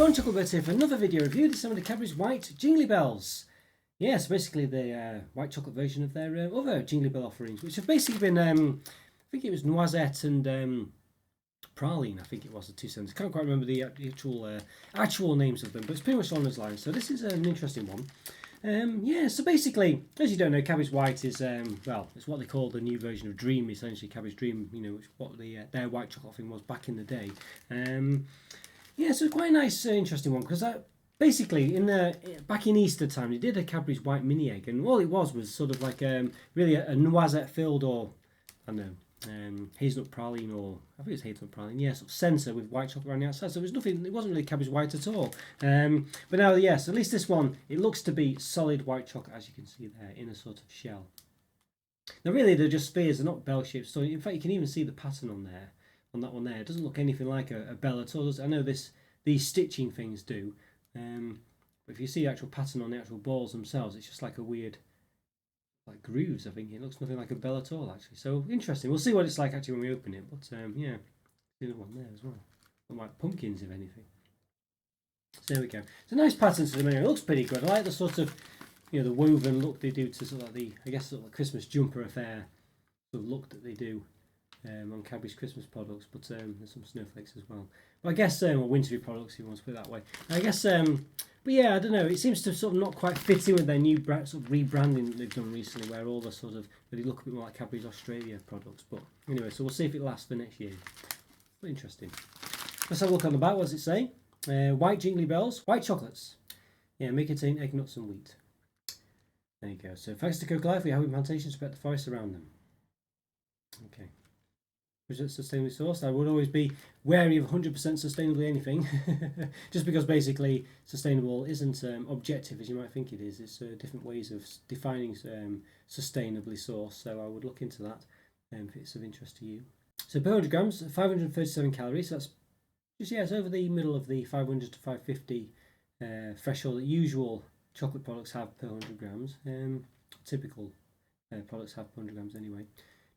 everyone, Chocolo here for another video review. This time of the Cadbury's White Jingly Bells. Yes, basically the white chocolate version of their other Jingly Bell offerings, which have basically been, I think it was noisette and praline, I think it was the two scents. I can't quite remember the actual names of them, but it's pretty much on those lines. So this is an interesting one. Yeah, so basically, as you don't know, Cadbury's White is, well, it's what they call the new version of Dream, essentially. Cadbury's Dream, you know, which what their white chocolate thing was back in the day. Yeah, so quite a nice, interesting one, because basically, back in Easter time, they did a Cadbury's White mini egg, and all it was sort of like really a noisette-filled, or, I don't know, hazelnut praline, or, I think it's hazelnut praline, yeah, sort of centre with white chocolate around the outside, so it wasn't really Cadbury's White at all. But now, yes, at least this one, it looks to be solid white chocolate, as you can see there, in a sort of shell. Now, really, they're just spheres, they're not bell-shaped, so in fact, you can even see the pattern on there. On that one there, it doesn't look anything like a bell at all. I know these stitching things do, but if you see the actual pattern on the actual balls themselves, it's just like a weird, like grooves. I think it looks nothing like a bell at all, actually. So interesting. We'll see what it's like actually when we open it. But yeah, the other one there as well. Look like pumpkins, if anything. So there we go. It's a nice pattern to the menu. It looks pretty good. I like the sort of, you know, the woven look they do to sort of like the, I guess, sort of the Christmas jumper affair sort of look that they do. On Cadbury's Christmas products, but there's some snowflakes as well. But I guess, or wintry products, if you want to put it that way. I guess, but yeah, I don't know. It seems to sort of not quite fit in with their new sort of rebranding that they've done recently, where all the sort of really look a bit more like Cadbury's Australia products. But anyway, so we'll see if it lasts for next year. Interesting. Let's have a look on the back. What does it say? White Jingly Bells, white chocolates. Yeah, may contain egg, nuts, and wheat. There you go. So thanks to Chocolo for your happy plantations to protect the forests around them. Okay. Sustainably sourced. I would always be wary of 100% sustainably anything, just because basically sustainable isn't objective as you might think it is. It's different ways of defining sustainably sourced. So I would look into that if it's of interest to you. So per 100 grams, 537 calories. That's just, yeah, it's over the middle of the 500 to 550 threshold that usual chocolate products have per 100 grams. Typical products have per 100 grams anyway.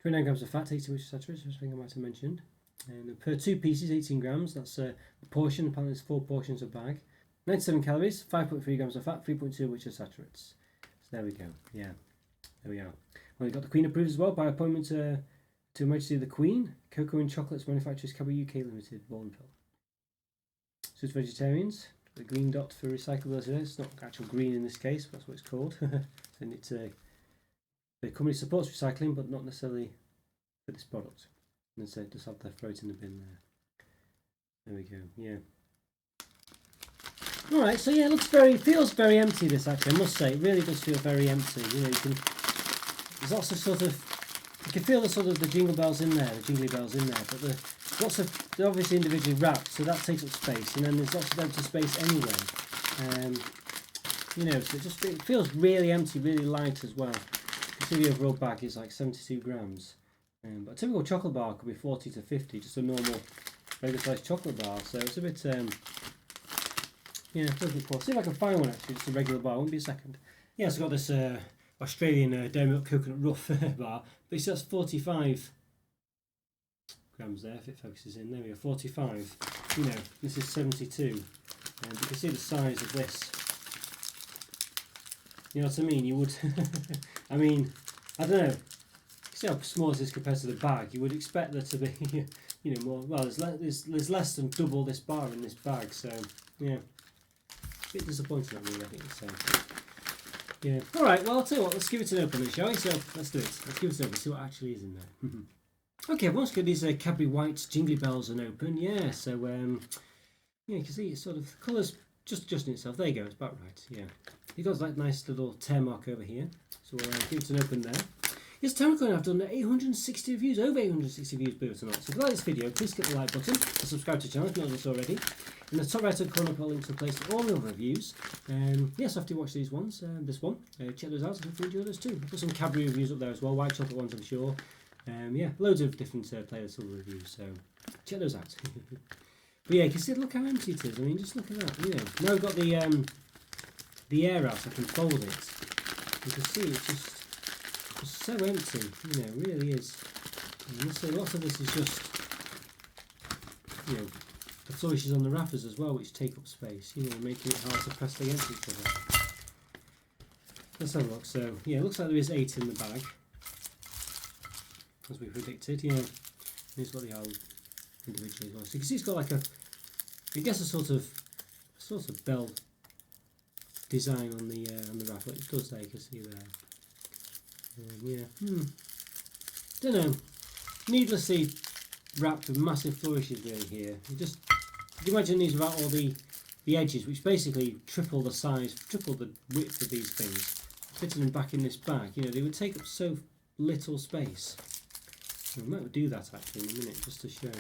29 grams of fat, 80 which saturated, which I think I might have mentioned. And per 2 pieces, 18 grams, that's a portion, apparently it's 4 portions a bag. 97 calories, 5.3 grams of fat, 3.2 which are saturates. So there we go, yeah, there we are. Well, you've got the Queen approved as well by appointment to Her Majesty of the Queen, Cocoa and Chocolates Manufacturers Cadbury UK Limited, Bourneville. So it's vegetarians, the green dot for recyclable, it's not actual green in this case, but that's what it's called. And it's the company supports recycling, but not necessarily for this product. And so just have their throat in the bin there. There we go. Yeah. All right. So yeah, feels very empty. This actually, I must say, it really does feel very empty. You know, there's lots of sort of, you can feel the sort of the jingle bells in there, the jingly bells in there, but they're obviously individually wrapped, so that takes up space, and then there's lots of empty space anyway. You know, so it feels really empty, really light as well. See, the overall bag is like 72 grams, but a typical chocolate bar could be 40 to 50, just a normal regular sized chocolate bar, so it's a bit, yeah, it does look cool. See if I can find one actually, just a regular bar, won't be a second. Yeah, so I've got this Australian Dairy Milk Coconut Rough bar, but it's just 45 grams there, if it focuses in, there we go, 45, you know, this is 72, and you can see the size of this. You know what I mean? You would, I mean, I don't know. See how small this is compared to the bag. You would expect there to be, you know, more. Well, there's less than double this bar in this bag. So yeah, a bit disappointing, really. I think so. Yeah. All right. Well, I'll tell you what. Let's give it an open, shall we? So let's do it. Let's give it an open. See what actually is in there. Okay. Once good, these Cadbury White Jingly Bells are open. Yeah. So yeah, you can see it's sort of the colours just adjusting itself. There you go. It's about right. Yeah. You've got that nice little tear mark over here, so we'll give it an open there. Yes, technically I've done 860 reviews, over 860 views, believe it or not. So if you like this video, please click the like button and subscribe to the channel if you've not done so already. In the top right hand corner, I've got links to place to all the other reviews. Yes, after you watch these ones, this one, check those out if you enjoy those too. I've got some Cadbury reviews up there as well, white chocolate ones I'm sure. Yeah, loads of different playlists of reviews, so check those out. But yeah, you can see, look how empty it is. I mean, just look at that. You know, now we've got the air out, so I can fold it. You can see it's just so empty, you know, it really is. And so lots of this is just, you know, the flourishes on the wrappers as well, which take up space, you know, making it hard to press against each other. Let's have a look. So yeah, it looks like there is 8 in the bag, as we predicted. Yeah, here's what they are individually as well. So you can see it's got like a, I guess a sort of bell design on the wrapper. It does there, you can see there. Yeah, don't know. Needlessly wrapped with massive flourishes really here. You just imagine these without all the edges, which basically triple the size, triple the width of these things. Fitting them back in this bag, you know, they would take up so little space. We might do that actually in a minute, just to show.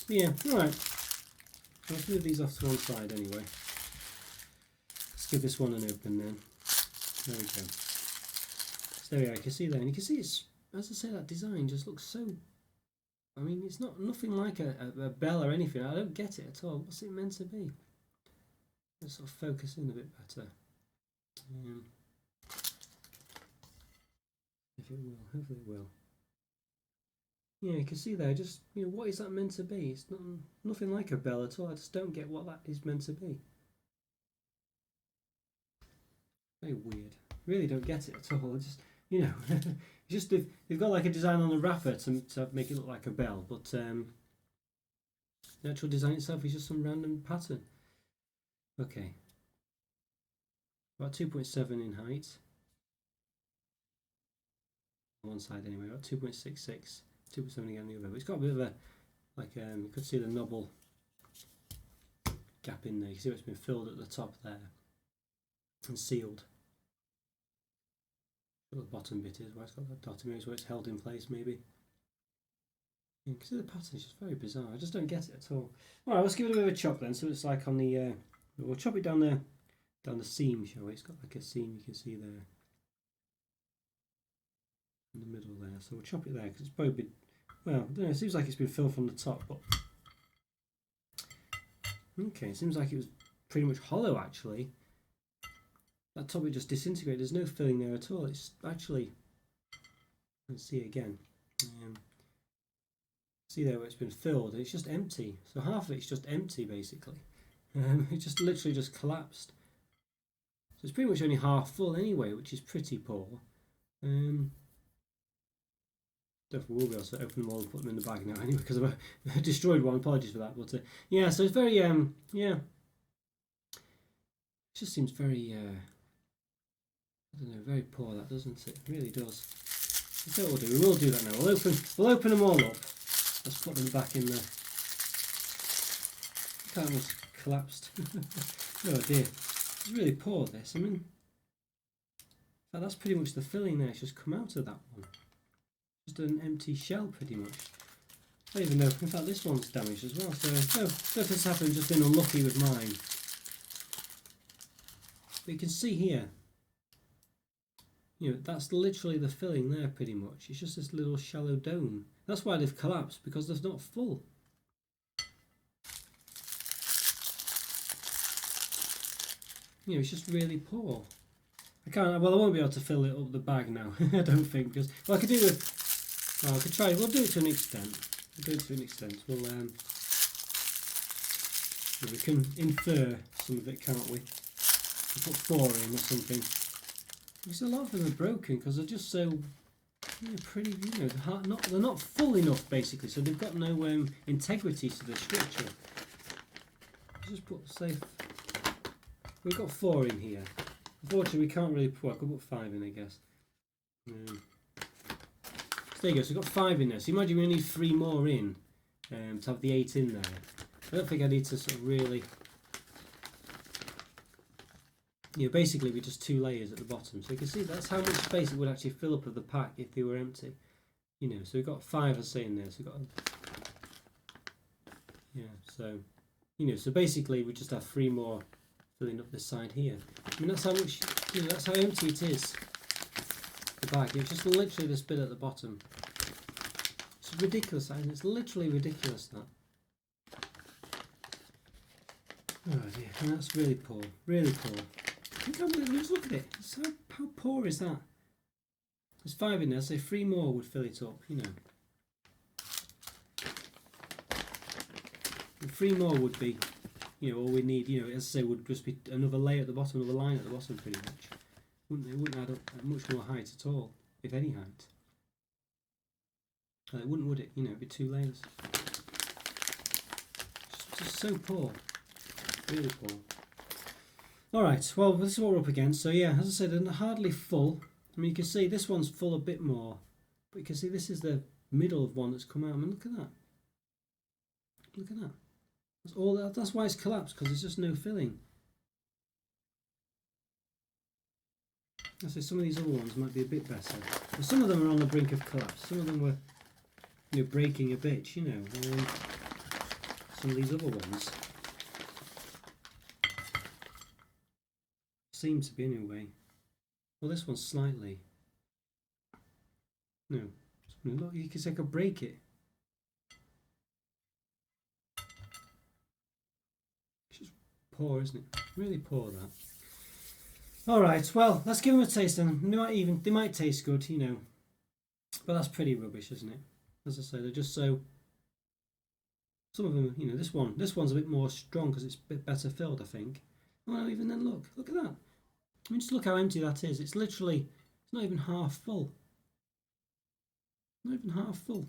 But yeah, alright. Let's move these off to one side anyway. Let's give this one an open then. There we go. So there we are, you can see there, and you can see it's, as I say, that design just looks so, I mean, it's nothing like a bell or anything. I don't get it at all. What's it meant to be? Let's sort of focus in a bit better. If it will, hopefully it will. Yeah, you can see there, just, you know, what is that meant to be? It's nothing like a bell at all. I just don't get what that is meant to be. Very weird. Really don't get it at all. I just, you know, just they've got like a design on the wrapper to make it look like a bell, but the actual design itself is just some random pattern. Okay. About 2.7 in height. On one side anyway, about 2.66. 2.7 again on the other. But it's got a bit of a, like, you could see the knobble gap in there. You can see it's been filled at the top there and sealed. The bottom bit is where it's got that dot, maybe where it's held in place, maybe. You can see the pattern is just very bizarre. I just don't get it at all. Alright, let's give it a bit of a chop then. So it's like on the, we'll chop it down the seam, shall we? It's got like a seam you can see there in the middle there. So we'll chop it there because it's probably been, well, I don't know, it seems like it's been filled from the top, but okay, it seems like it was pretty much hollow actually. That top, it just disintegrated. There's no filling there at all. It's actually, let's see again. See there where it's been filled. It's just empty. So half of it's just empty basically. It just literally just collapsed. So it's pretty much only half full anyway, which is pretty poor. Don't know if we'll be able to open them all and put them in the bag now anyway, because I've destroyed one. Apologies for that. But yeah, so it's very yeah. It just seems very I don't know, very poor that, doesn't it? It really does. That's what we'll do. We will do that now. We'll open them all up. Let's put them back in the. That almost collapsed. Oh dear. It's really poor this. I mean, that's pretty much the filling there. It's just come out of that one. Just an empty shell pretty much. I don't even know. In fact, this one's damaged as well. So no, if this happened, just been unlucky with mine. But you can see here. You know, that's literally the filling there pretty much. It's just this little shallow dome. That's why they've collapsed, because they're not full. You know, it's just really poor. I can't, well I won't be able to fill it up the bag now, I don't think, because, well I could do it, well, I could try, we'll do it to an extent. We can infer some of it, can't we? We'll put 4 in or something. Because a lot of them are broken because they're just so pretty, you know, they're not full enough basically, so they've got no integrity to the structure. Let's just put, say, we've got 4 in here. Unfortunately, we can't really put, I could put 5 in, I guess. So there you go, so we've got 5 in there. So imagine we need 3 more in to have the 8 in there. I don't think I need to sort of really. You know, basically we're just 2 layers at the bottom, so you can see that's how much space it would actually fill up of the pack if they were empty. You know, so we've got 5, I say, in there. So we've got, yeah. So, you know, so basically we just have 3 more filling up this side here. I mean, that's how much. You know, that's how empty it is. The bag. It's just literally this bit at the bottom. It's ridiculous, and it's literally ridiculous that. Oh dear, and that's really poor. Really poor. Just look at it. How poor is that? There's 5 in there, so 3 more would fill it up, you know. 3 more would be, you know, all we need. You know, as I say, would just be another layer at the bottom, another line at the bottom, pretty much. It wouldn't add up much more height at all, if any height. It wouldn't, would it? You know, it'd be 2 layers. Just so poor, really poor. All right, well, this is what we're up against. So yeah, as I said, they're hardly full. I mean, you can see this one's full a bit more, but you can see this is the middle of one that's come out. I mean, look at that. Look at that. That's all. That's why it's collapsed, because there's just no filling. I say some of these other ones might be a bit better, but some of them are on the brink of collapse. Some of them were, you know, breaking a bit. You know, some of these other ones seem to be anyway. Well, this one's slightly. No, look, you can see I could break it. It's just poor, isn't it? Really poor, that. All right, well, let's give them a taste, and they might taste good, you know, but that's pretty rubbish, isn't it? As I say, they're just so. Some of them, you know, this one's a bit more strong because it's a bit better filled, I think. Well, even then, look at that. I mean, just look how empty that is. It's literally, it's not even half full. Not even half full.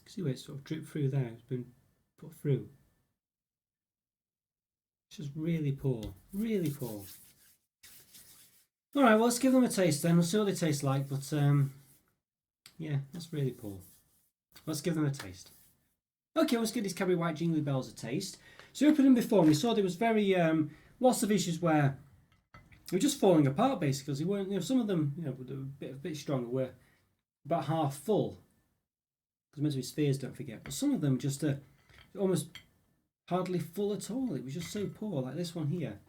See where it's sort of dripped through there. It's been put through. It's just really poor. Really poor. All right, well, let's give them a taste then. We'll see what they taste like. But yeah, that's really poor. Let's give them a taste. Okay, let's give these Cadbury White Jingly Bells a taste. So we opened them before, and we saw there was very lots of issues where they were just falling apart basically, because they weren't. You know, some of them, you know, were a bit stronger, were about half full. Because meant to be spheres, don't forget. But some of them just almost hardly full at all. It was just so poor, like this one here.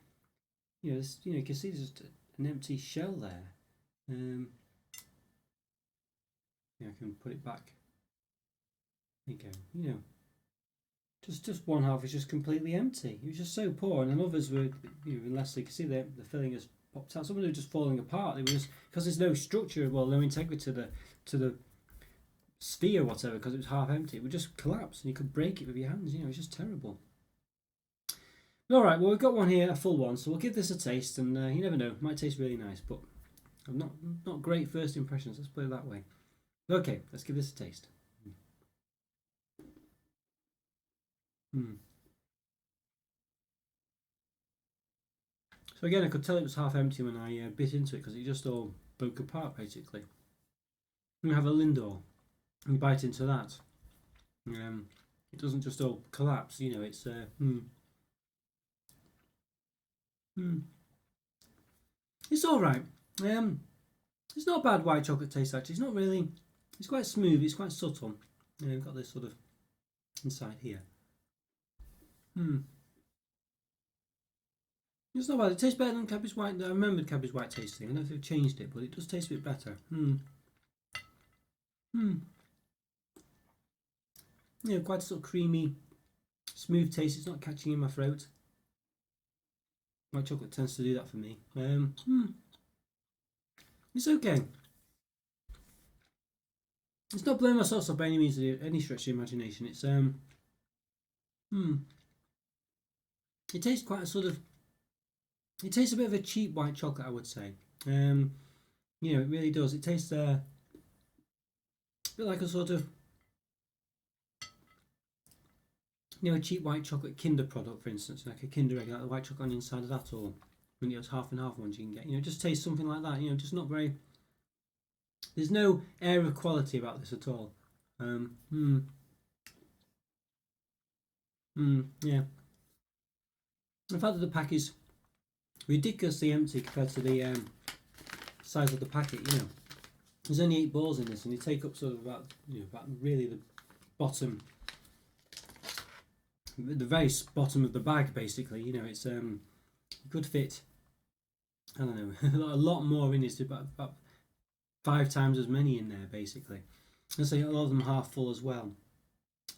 You know, this, you know, you can see there's just an empty shell there. Yeah, I can put it back. There you go. You know, just one half is just completely empty. It was just so poor, and then others were, you know, unless you can see the filling has popped out. Some of them were just falling apart. It was just because there's no structure, well, no integrity to the sphere or whatever, because it was half empty. It would just collapse, and you could break it with your hands. You know, it's just terrible. All right, well, we've got one here, a full one, so we'll give this a taste, and you never know, it might taste really nice, but not great first impressions. Let's put it that way. Okay, let's give this a taste. So again, I could tell it was half empty when I bit into it, because it just all broke apart basically. You have a Lindor, and you bite into that. It doesn't just all collapse, you know. It's It's all right. It's not a bad white chocolate taste actually. It's not really. It's quite smooth. It's quite subtle. We've got this sort of inside here. It's not bad. It tastes better than Cadbury's White. I remembered Cadbury's White tasting. I don't know if they've changed it, but it does taste a bit better. Yeah, quite a sort of creamy, smooth taste. It's not catching in my throat. White chocolate tends to do that for me. It's okay. It's not blowing my socks off by any means, any stretch of the imagination. It's it tastes quite a sort of. It tastes a bit of a cheap white chocolate, I would say. You know, it really does. It tastes a bit like a sort of, you know, a cheap white chocolate Kinder product, for instance, like a Kinder egg, like the white chocolate on the inside of that, or when it's half and half ones you can get. You know, it just tastes something like that. You know, just not very. There's no air of quality about this at all. Yeah. The fact that the pack is ridiculously empty compared to the size of the packet, you know. There's only 8 balls in this, and they take up sort of about, you know, about really the bottom, the very bottom of the bag, basically. You know, it's good fit. I don't know, a lot more in this, about 5 times as many in there, basically. And so a lot of them half full as well.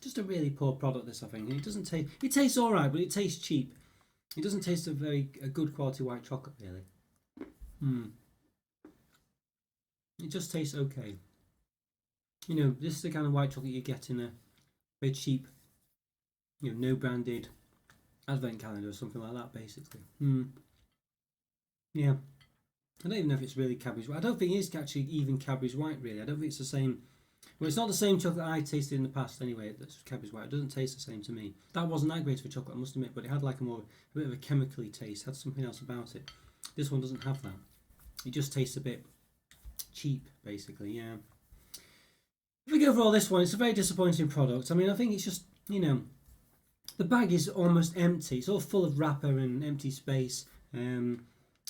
Just a really poor product, this, I think. It doesn't taste. It tastes all right, but it tastes cheap. It doesn't taste a good quality white chocolate, really. It just tastes okay. You know, this is the kind of white chocolate you get in a very cheap, you know, no branded advent calendar or something like that, basically. Yeah. I don't even know if it's really Cadbury's White. I don't think it's actually even Cadbury's White, really. I don't think it's the same. Well, it's not the same chocolate I tasted in the past anyway. That's Cadbury's White. It doesn't taste the same to me. That wasn't that great of a chocolate, I must admit, but it had like a bit of a chemically taste. It had something else about it. This one doesn't have that. It just tastes a bit cheap, basically. Yeah. If we go for all this one, it's a very disappointing product. I mean, I think it's just, you know, the bag is almost empty. It's all full of wrapper and empty space.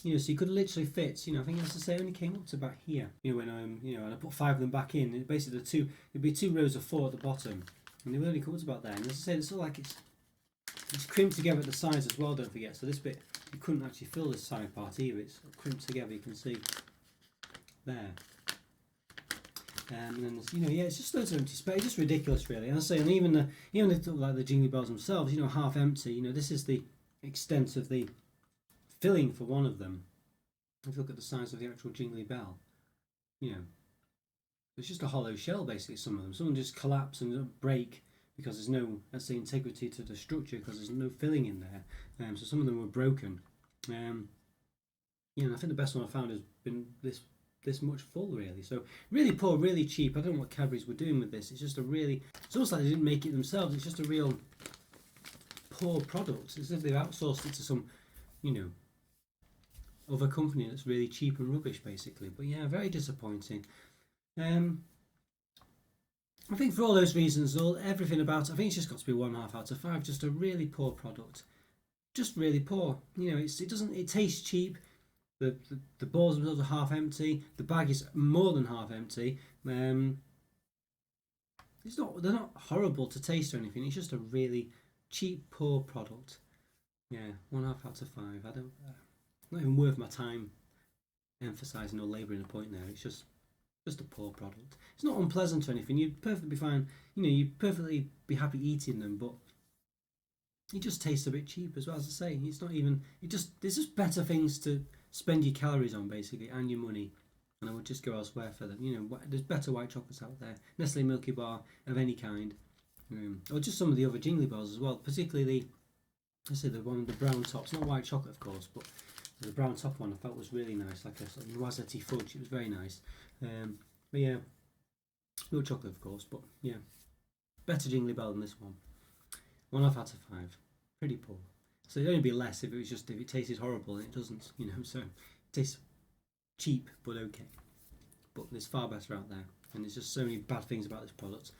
You know, so you could literally fit. You know, I think as I say, it only came up to about here. You know, when you know, and I put 5 of them back in. It basically it'd be 2 rows of 4 at the bottom, and they would only come up to about there. And as I said, it's all like it's crimped together at the sides as well. Don't forget. So this bit you couldn't actually fill this side part either. It's crimped together. You can see there. And then you know, yeah, it's just loads of empty space. It's just ridiculous, really. And I say, and even like the Jingly bells themselves, you know, half empty. You know, this is the extent of the filling for one of them. If you look at the size of the actual Jingly bell, you know, it's just a hollow shell basically. Some of them just collapse and break because there's no, let's say, integrity to the structure because there's no filling in there. So some of them were broken. You know, I think the best one I found has been this much full, really. So really poor, really cheap. I don't know what Cadbury's were doing with this. It's just it's almost like they didn't make it themselves. It's just a real poor product. It's as if they've outsourced it to some, you know, other company that's really cheap and rubbish, basically. But yeah, very disappointing. I think for all those reasons, everything about it, I think it's just got to be 1.5 out of 5. Just a really poor product. Just really poor. You know, it tastes cheap. The balls themselves are half empty. The bag is more than half empty. They're not horrible to taste or anything. It's just a really cheap, poor product. Yeah, 1.5 out of 5. Not even worth my time emphasising or labouring a point there. It's just a poor product. It's not unpleasant or anything. You'd perfectly be fine. You know, you'd perfectly be happy eating them, but it just tastes a bit cheap as well. As I say, it's not even. There's just better things to spend your calories on, basically, and your money. And I would just go elsewhere for them. You know, there's better white chocolates out there. Nestle Milky Bar of any kind, or just some of the other Jingly bars as well. Particularly, let's say the one with the brown tops, not white chocolate, of course, but the brown top one I felt was really nice, like a sort of noisette fudge. It was very nice. But yeah, milk chocolate, of course. But yeah, better Jingly Bell than this one. 1.5 out of 5. Pretty poor. So it'd only be less if it tasted horrible, and it doesn't. You know, so it tastes cheap but okay. But there's far better out there, and there's just so many bad things about this product.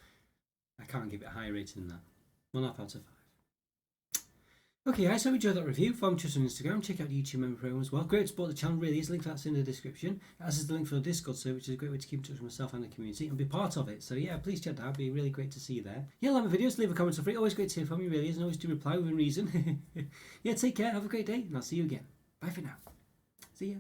I can't give it a higher rating than that. 1.5 out of 5. Okay guys, hope you enjoyed that review. Follow me on Instagram, check out the YouTube member program as well. Great to support the channel, really is. Link to that's in the description. As is the link for the Discord server, which is a great way to keep in touch with myself and the community and be part of it. So yeah, please check that out. It'd be really great to see you there. Yeah, like my videos, leave a comment for free. Always great to hear from you, really is, and always do reply within reason. Yeah, take care, have a great day, and I'll see you again. Bye for now. See ya.